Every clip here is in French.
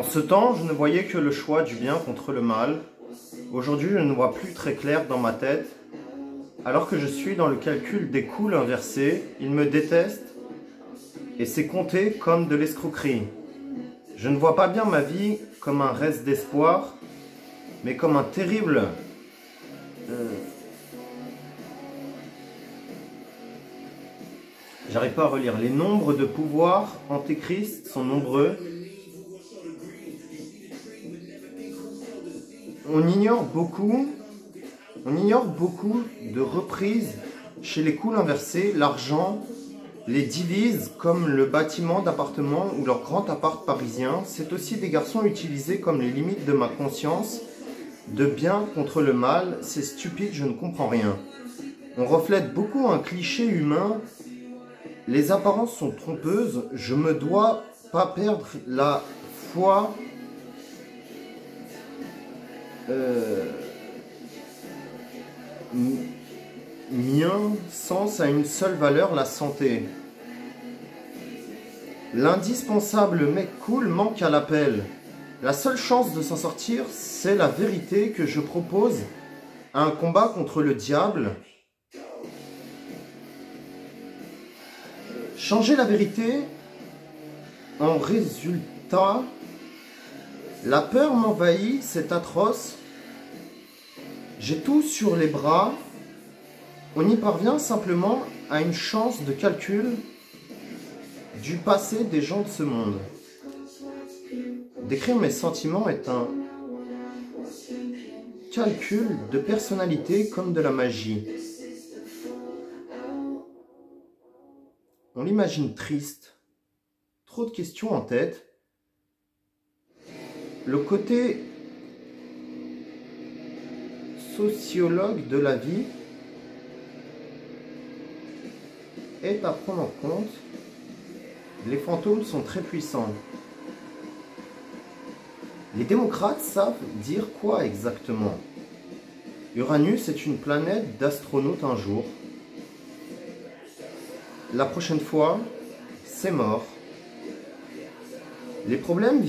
ce temps, je ne voyais que le choix du bien contre le mal. Aujourd'hui, je ne vois plus très clair dans ma tête. Alors que je suis dans le calcul des coups inversés, ils me détestent et c'est compté comme de l'escroquerie. Je ne vois pas bien ma vie comme un reste d'espoir, mais comme un terrible... J'arrive pas à relire. Les nombres de pouvoirs antéchrist sont nombreux. On ignore beaucoup de reprises chez les coups inversés. L'argent les divise comme le bâtiment d'appartement ou leur grand appart parisien. C'est aussi des garçons utilisés comme les limites de ma conscience, de bien contre le mal. C'est stupide, je ne comprends rien. On reflète beaucoup un cliché humain. Les apparences sont trompeuses. Je me dois pas perdre la foi. Mien sens à une seule valeur, la santé. L'indispensable mec cool manque à l'appel. La seule chance de s'en sortir, c'est la vérité que je propose à un combat contre le diable. Changer la vérité, en résultat, la peur m'envahit, c'est atroce. J'ai tout sur les bras. On y parvient simplement à une chance de calcul du passé des gens de ce monde. Décrire mes sentiments est un calcul de personnalité comme de la magie. On l'imagine triste, trop de questions en tête. Le côté sociologue de la vie est à prendre en compte. Les fantômes sont très puissants. Les démocrates savent dire quoi exactement? Uranus est une planète d'astronautes un jour. La prochaine fois, c'est mort. Les problèmes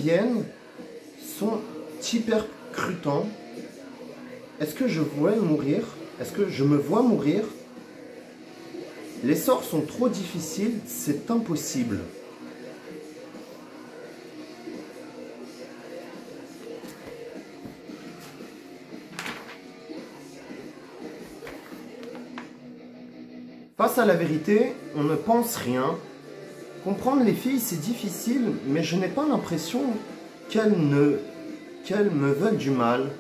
sont hypercrutants. Est-ce que je vois mourir? Est-ce que je me vois mourir? Les sorts sont trop difficiles, c'est impossible. Face à la vérité, on ne pense rien. Comprendre les filles, c'est difficile, mais je n'ai pas l'impression qu'elles me veulent du mal.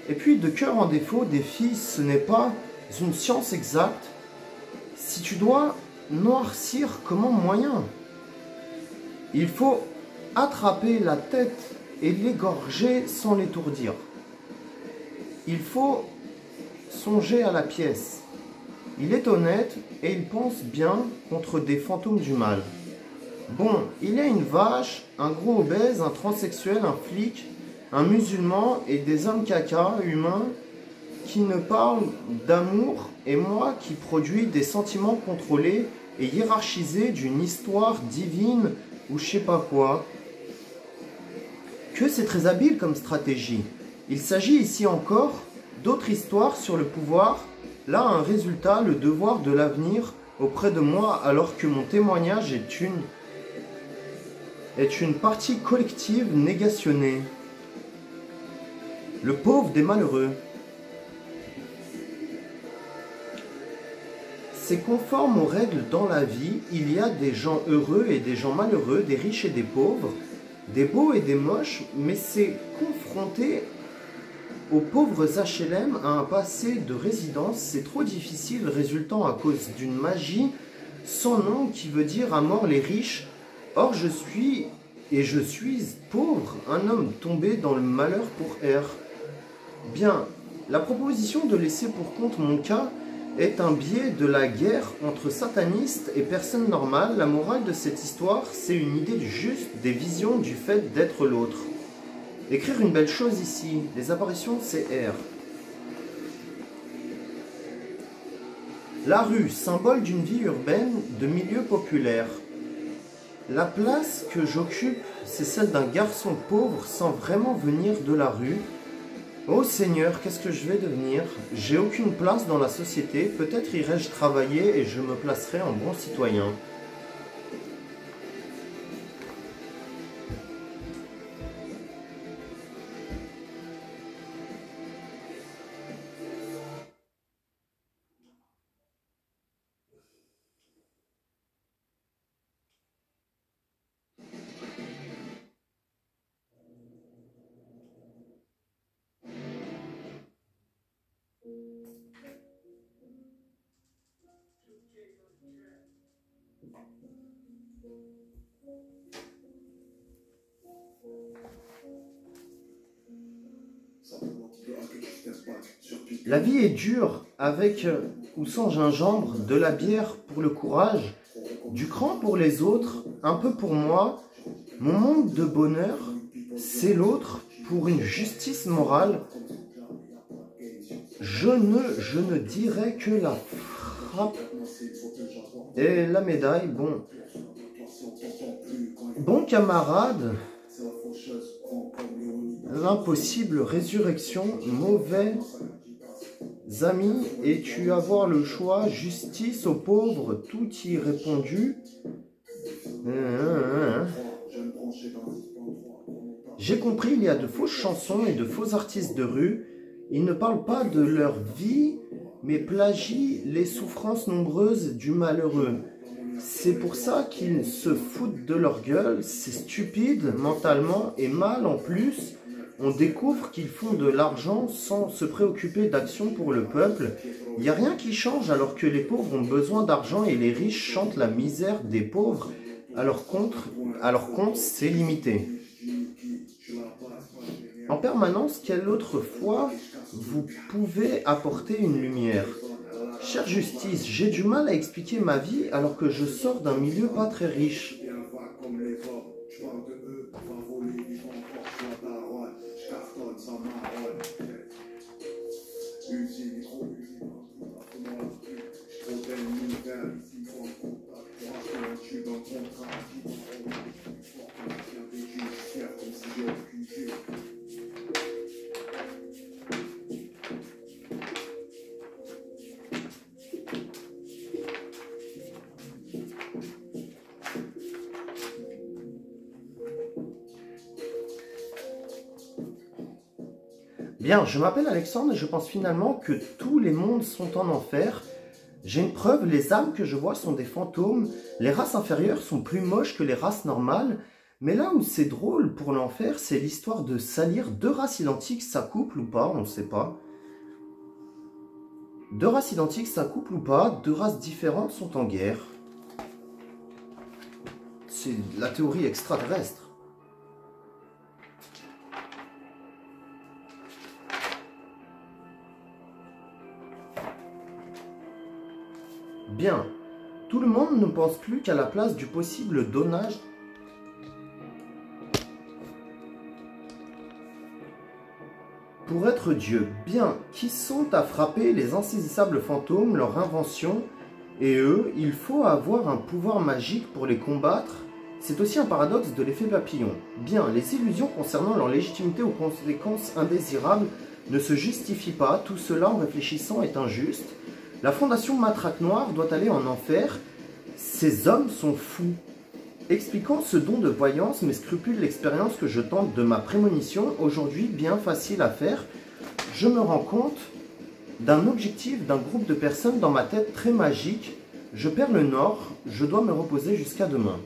Et puis, de cœur en défaut, des filles, ce n'est pas une science exacte. Si tu dois noircir, comment moyen? Il faut attraper la tête et l'égorger sans l'étourdir. Il faut songer à la pièce. Il est honnête et il pense bien contre des fantômes du mal. Bon, il y a une vache, un gros obèse, un transsexuel, un flic, un musulman et des hommes caca humains qui ne parlent d'amour et moi qui produis des sentiments contrôlés et hiérarchisés d'une histoire divine ou je sais pas quoi. Que c'est très habile comme stratégie. Il s'agit ici encore d'autres histoires sur le pouvoir. Là, un résultat, le devoir de l'avenir auprès de moi, alors que mon témoignage est une partie collective négationnée. Le pauvre des malheureux. C'est conforme aux règles dans la vie. Il y a des gens heureux et des gens malheureux, des riches et des pauvres, des beaux et des moches, mais c'est confronté aux pauvres HLM à un passé de résidence, c'est trop difficile, résultant à cause d'une magie sans nom qui veut dire à mort les riches. Or je suis pauvre, un homme tombé dans le malheur pour R. Bien, la proposition de laisser pour compte mon cas est un biais de la guerre entre satanistes et personnes normales. La morale de cette histoire, c'est une idée du juste, des visions du fait d'être l'autre. Écrire une belle chose ici, les apparitions c'est R. La rue, symbole d'une vie urbaine de milieu populaire. La place que j'occupe c'est celle d'un garçon pauvre sans vraiment venir de la rue. Oh Seigneur, qu'est-ce que je vais devenir? J'ai aucune place dans la société, peut-être irai-je travailler et je me placerai en bon citoyen. La vie est dure, avec ou sans gingembre, de la bière pour le courage, du cran pour les autres, un peu pour moi. Mon monde de bonheur, c'est l'autre pour une justice morale. Je ne dirais que la frappe et la médaille. Bon camarade, l'impossible résurrection, mauvais amis, et-tu avoir le choix, justice aux pauvres, tout y répondu. J'ai compris, il y a de fausses chansons et de faux artistes de rue. Ils ne parlent pas de leur vie, mais plagient les souffrances nombreuses du malheureux. C'est pour ça qu'ils se foutent de leur gueule, c'est stupide mentalement et mal en plus. On découvre qu'ils font de l'argent sans se préoccuper d'action pour le peuple. Il n'y a rien qui change alors que les pauvres ont besoin d'argent et les riches chantent la misère des pauvres. Alors compte, c'est limité. En permanence, quelle autre fois vous pouvez apporter une lumière? Chère justice, j'ai du mal à expliquer ma vie alors que je sors d'un milieu pas très riche. Bien, je m'appelle Alexandre et je pense finalement que tous les mondes sont en enfer. J'ai une preuve, les âmes que je vois sont des fantômes. Les races inférieures sont plus moches que les races normales. Mais là où c'est drôle pour l'enfer, c'est l'histoire de salir deux races identiques, ça couple ou pas, on ne sait pas. Deux races identiques, ça couple ou pas, deux races différentes sont en guerre. C'est la théorie extraterrestre. Bien, tout le monde ne pense plus qu'à la place du possible donnage pour être Dieu. Bien, qui sont à frapper les insaisissables fantômes, leur invention, et eux, il faut avoir un pouvoir magique pour les combattre. C'est aussi un paradoxe de l'effet papillon. Bien, les illusions concernant leur légitimité aux conséquences indésirables ne se justifient pas, tout cela en réfléchissant est injuste. La fondation Matraque Noire doit aller en enfer. Ces hommes sont fous. Expliquant ce don de voyance, mes scrupules, l'expérience que je tente de ma prémonition, aujourd'hui bien facile à faire, je me rends compte d'un objectif d'un groupe de personnes dans ma tête très magique. Je perds le nord, je dois me reposer jusqu'à demain.